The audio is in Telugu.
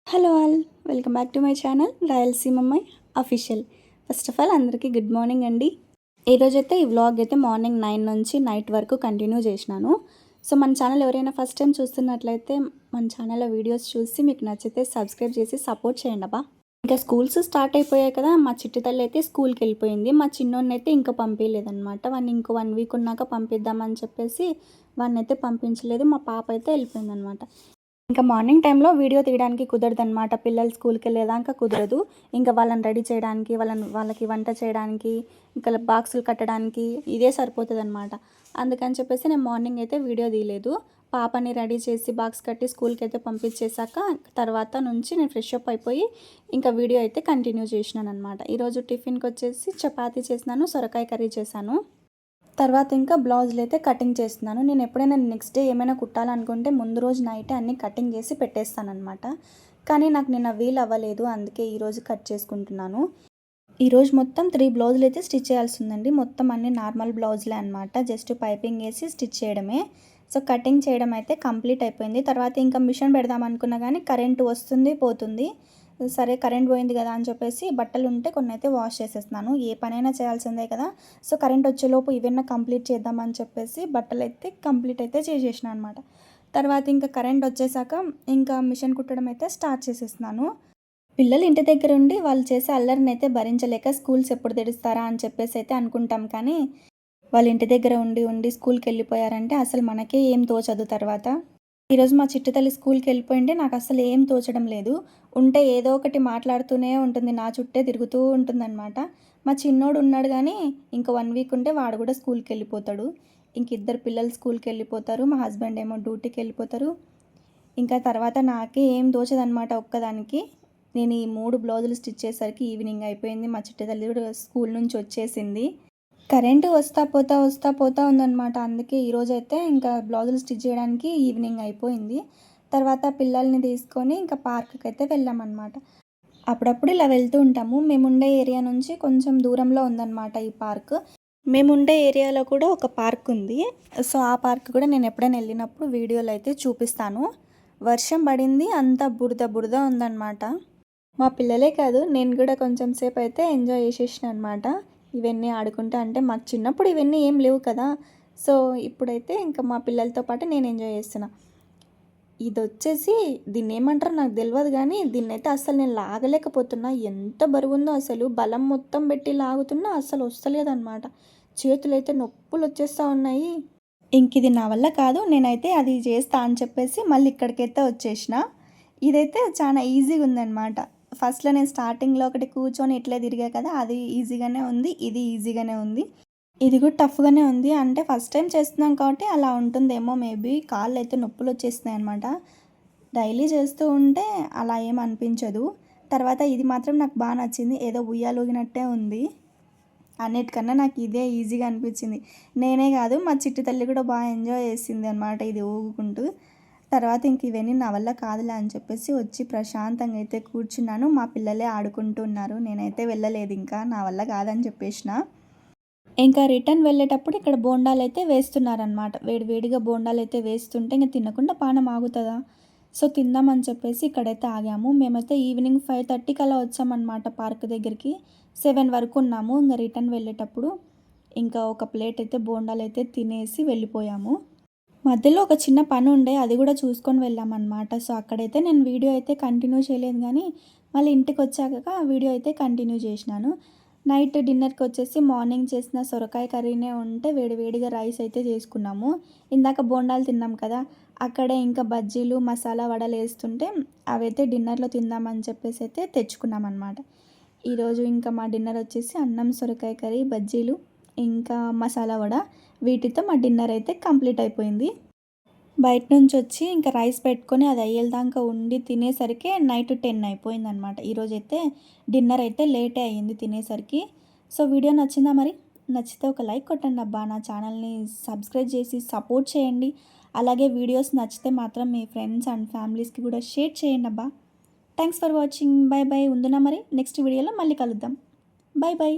Hello all, welcome back to my channel Rayalaseema అమ్మాయి అఫీషియల్. ఫస్ట్ ఆఫ్ ఆల్ అందరికీ గుడ్ మార్నింగ్ అండి. ఈరోజైతే ఈ వ్లాగ్ అయితే మార్నింగ్ 9 నుంచి నైట్ వరకు కంటిన్యూ చేసినాను. సో మన ఛానల్ ఎవరైనా ఫస్ట్ టైం చూస్తున్నట్లయితే మన ఛానల్లో వీడియోస్ చూసి మీకు నచ్చితే సబ్స్క్రైబ్ చేసి సపోర్ట్ చేయండి అబ్బా. ఇంకా స్కూల్స్ స్టార్ట్ అయిపోయాయి కదా. మా చిట్టి తల్లి అయితే స్కూల్కి వెళ్ళిపోయింది. మా చిన్నోడిని అయితే ఇంకా పంపించలేదన్నమాట. వాడిని ఇంకో 1 వీక్ ఉన్నాక పంపిద్దామని చెప్పేసి వాడిని అయితే పంపించలేదు. మా పాప అయితే వెళ్ళిపోయిందనమాట. ఇంకా మార్నింగ్ టైంలో వీడియో తీయడానికి కుదరదనమాట. పిల్లలు స్కూల్కి వెళ్ళేదాకా కుదరదు. ఇంకా వాళ్ళని రెడీ చేయడానికి, వాళ్ళకి వంట చేయడానికి, ఇంకా బాక్సులు కట్టడానికి ఇదే సరిపోతుందన్నమాట. అందుకని చెప్పేసి నేను మార్నింగ్ అయితే వీడియో తీయలేదు. పాపని రెడీ చేసి బాక్స్ కట్టి స్కూల్కి అయితే పంపించేశాక తర్వాత నుంచి నేను ఫ్రెష్ అప్ అయిపోయి ఇంకా వీడియో అయితే కంటిన్యూ చేసినాను అనమాట. ఈరోజు టిఫిన్కి వచ్చేసి చపాతీ చేసినాను, సొరకాయ కర్రీ చేశాను. తర్వాత ఇంకా బ్లౌజులు అయితే కటింగ్ చేస్తున్నాను. నేను ఎప్పుడైనా నెక్స్ట్ డే ఏమైనా కుట్టాలనుకుంటే ముందు రోజు నైట్ అన్నీ కటింగ్ చేసి పెట్టేస్తానమాట. కానీ నాకు నిన్న వీలు అవ్వలేదు, అందుకే ఈరోజు కట్ చేసుకుంటున్నాను. ఈరోజు మొత్తం 3 బ్లౌజులు అయితే స్టిచ్ చేయాల్సి ఉందండి. మొత్తం అన్ని నార్మల్ బ్లౌజులే అనమాట. జస్ట్ పైపింగ్ వేసి స్టిచ్ చేయడమే. సో కటింగ్ చేయడం అయితే కంప్లీట్ అయిపోయింది. తర్వాత ఇంకా మిషన్ పెడదాం అనుకున్నా కానీ కరెంటు వస్తుంది పోతుంది. సరే కరెంట్ పోయింది కదా అని చెప్పేసి బట్టలు ఉంటే కొన్ని అయితే వాష్ చేసేస్తున్నాను. ఏ పనైనా చేయాల్సిందే కదా. సో కరెంట్ వచ్చేలోపు ఇవన్నీ కంప్లీట్ చేద్దామని చెప్పేసి బట్టలు అయితే కంప్లీట్ అయితే చేసేసిన అనమాట. తర్వాత ఇంకా కరెంట్ వచ్చేసాక ఇంకా మిషన్ కుట్టడం అయితే స్టార్ట్ చేసేస్తున్నాను. పిల్లలు ఇంటి దగ్గర ఉండి వాళ్ళు చేసే అల్లరిని అయితే భరించలేక స్కూల్స్ ఎప్పుడు తెరుస్తారా అని చెప్పేసి అయితే అనుకుంటాం. కానీ వాళ్ళు ఇంటి దగ్గర ఉండి ఉండి స్కూల్కి వెళ్ళిపోయారంటే అసలు మనకే ఏం తోచదు. తర్వాత ఈరోజు మా చిట్టి తల్లి స్కూల్కి వెళ్ళిపోయింటే నాకు అసలు ఏం తోచడం లేదు. ఉంటే ఏదో ఒకటి మాట్లాడుతూనే ఉంటుంది, నా చుట్టే తిరుగుతూ ఉంటుందన్నమాట. మా చిన్నోడు ఉన్నాడు కానీ ఇంక 1 వీక్ ఉంటే వాడు కూడా స్కూల్కి వెళ్ళిపోతాడు. ఇంక ఇద్దరు పిల్లలు స్కూల్కి వెళ్ళిపోతారు, మా హస్బెండ్ ఏమో డ్యూటీకి వెళ్ళిపోతారు. ఇంకా తర్వాత నాకే ఏం తోచదనమాట ఒక్కదానికి. నేను ఈ 3 బ్లౌజులు స్టిచ్ చేసేసరికి ఈవినింగ్ అయిపోయింది. మా చిట్టి తల్లి కూడా స్కూల్ నుంచి వచ్చేసింది. కరెంటు వస్తా పోతా ఉందన్నమాట. అందుకే ఈరోజైతే ఇంకా బ్లౌజులు స్టిచ్ చేయడానికి ఈవినింగ్ అయిపోయింది. తర్వాత పిల్లల్ని తీసుకొని ఇంకా పార్క్కి అయితే వెళ్ళామన్నమాట. అప్పుడప్పుడు ఇలా వెళ్తూ ఉంటాము. మేముండే ఏరియా నుంచి కొంచెం దూరంలో ఉందన్నమాట ఈ పార్క్. మేముండే ఏరియాలో కూడా ఒక పార్క్ ఉంది. సో ఆ పార్క్ కూడా నేను ఎప్పుడైనా వెళ్ళినప్పుడు వీడియోలు అయితే చూపిస్తాను. వర్షం పడింది, అంతా బురద బురద ఉందన్నమాట. మా పిల్లలే కాదు నేను కూడా కొంచెం సేపు అయితే ఎంజాయ్ చేసేసిన అనమాట. ఇవన్నీ ఆడుకుంటా, అంటే మాకు చిన్నప్పుడు ఇవన్నీ ఏం లేవు కదా. సో ఇప్పుడైతే ఇంకా మా పిల్లలతో పాటు నేను ఎంజాయ్ చేస్తున్నా. ఇది వచ్చేసి దీన్ని ఏమంటారో నాకు తెలియదు కానీ దీన్ని అయితే అసలు నేను లాగలేకపోతున్నా. ఎంత బరువుందో అసలు, బలం మొత్తం పెట్టి లాగుతున్నా అసలు వస్తలేదన్నమాట. చేతులు అయితే నొప్పులు వచ్చేస్తూ ఉన్నాయి. ఇంక ఇది నా వల్ల కాదు, నేనైతే అది చేస్తా అని చెప్పేసి మళ్ళీ ఇక్కడికైతే వచ్చేసిన. ఇదైతే చాలా ఈజీగా ఉందన్నమాట. ఫస్ట్లో నేను స్టార్టింగ్లో ఒకటి కూర్చొని ఇట్లే తిరిగా కదా, అది ఈజీగానే ఉంది. ఇది ఈజీగానే ఉంది. ఇది కూడా టఫ్గానే ఉంది. అంటే ఫస్ట్ టైం చేస్తున్నాం కాబట్టి అలా ఉంటుందేమో మేబీ. కాళ్ళు అయితే నొప్పులు వచ్చేస్తున్నాయి అనమాట. డైలీ చేస్తూ ఉంటే అలా ఏం అనిపించదు. తర్వాత ఇది మాత్రం నాకు బాగా నచ్చింది. ఏదో ఉయ్యాలూగినట్టే ఉంది. అన్నిటికన్నా నాకు ఇదే ఈజీగా అనిపించింది. నేనే కాదు మా చిట్టి తల్లి కూడా బాగా ఎంజాయ్ చేసింది అనమాట ఇది ఊగుకుంటూ. తర్వాత ఇంక ఇవన్నీ నా వల్ల కాదులే అని చెప్పేసి వచ్చి ప్రశాంతంగా అయితే కూర్చున్నాను. మా పిల్లలే ఆడుకుంటున్నారు, నేనైతే వెళ్ళలేదు, ఇంకా నా వల్ల కాదని చెప్పేసిన. ఇంకా రిటర్న్ వెళ్ళేటప్పుడు ఇక్కడ బోండాలు అయితే వేస్తున్నారనమాట. వేడివేడిగా బోండాలు అయితే వేస్తుంటే ఇంకా తినకుండా పానం ఆగుతుందా. సో తిందామని చెప్పేసి ఇక్కడైతే ఆగాము. మేమైతే ఈవినింగ్ 5:30కి అలా వచ్చామన్నమాట పార్క్ దగ్గరికి. 7 వరకు ఉన్నాము. ఇంకా రిటర్న్ వెళ్ళేటప్పుడు ఇంకా ఒక ప్లేట్ అయితే బోండాలు అయితే తినేసి వెళ్ళిపోయాము. మధ్యలో ఒక చిన్న పని ఉండే, అది కూడా చూసుకొని వెళ్ళామన్నమాట. సో అక్కడైతే నేను వీడియో అయితే కంటిన్యూ చేయలేదు కానీ మళ్ళీ ఇంటికి వచ్చాక వీడియో అయితే కంటిన్యూ చేసినాను. నైట్ డిన్నర్కి వచ్చేసి మార్నింగ్ చేసిన సొరకాయ కర్రీనే ఉంటే వేడివేడిగా రైస్ అయితే చేసుకున్నాము. ఇందాక బోండాలు తిన్నాం కదా, అక్కడే ఇంకా బజ్జీలు మసాలా వడలు వేస్తుంటే అవైతే డిన్నర్లో తిందామని చెప్పేసి అయితే తెచ్చుకున్నాం అనమాట. ఈరోజు ఇంకా మా డిన్నర్ వచ్చేసి అన్నం, సొరకాయ కర్రీ, బజ్జీలు ఇంకా మసాలా వడ. వీటితో మా డిన్నర్ అయితే కంప్లీట్ అయిపోయింది. బయట నుంచి వచ్చి ఇంకా రైస్ పెట్టుకొని అది అయ్యేదాకా ఉండి తినేసరికి నైట్ 10 అయిపోయిందనమాట. ఈరోజైతే డిన్నర్ అయితే లేటే అయ్యింది తినేసరికి. సో వీడియో నచ్చిందా మరి? నచ్చితే ఒక లైక్ కొట్టండి అబ్బా. నా ఛానల్ని సబ్స్క్రైబ్ చేసి సపోర్ట్ చేయండి. అలాగే వీడియోస్ నచ్చితే మాత్రం మీ ఫ్రెండ్స్ అండ్ ఫ్యామిలీస్కి కూడా షేర్ చేయండి అబ్బా. Thanks for watching. Bye bye. ఉందునా మరి, నెక్స్ట్ వీడియోలో మళ్ళీ కలుద్దాం. Bye by.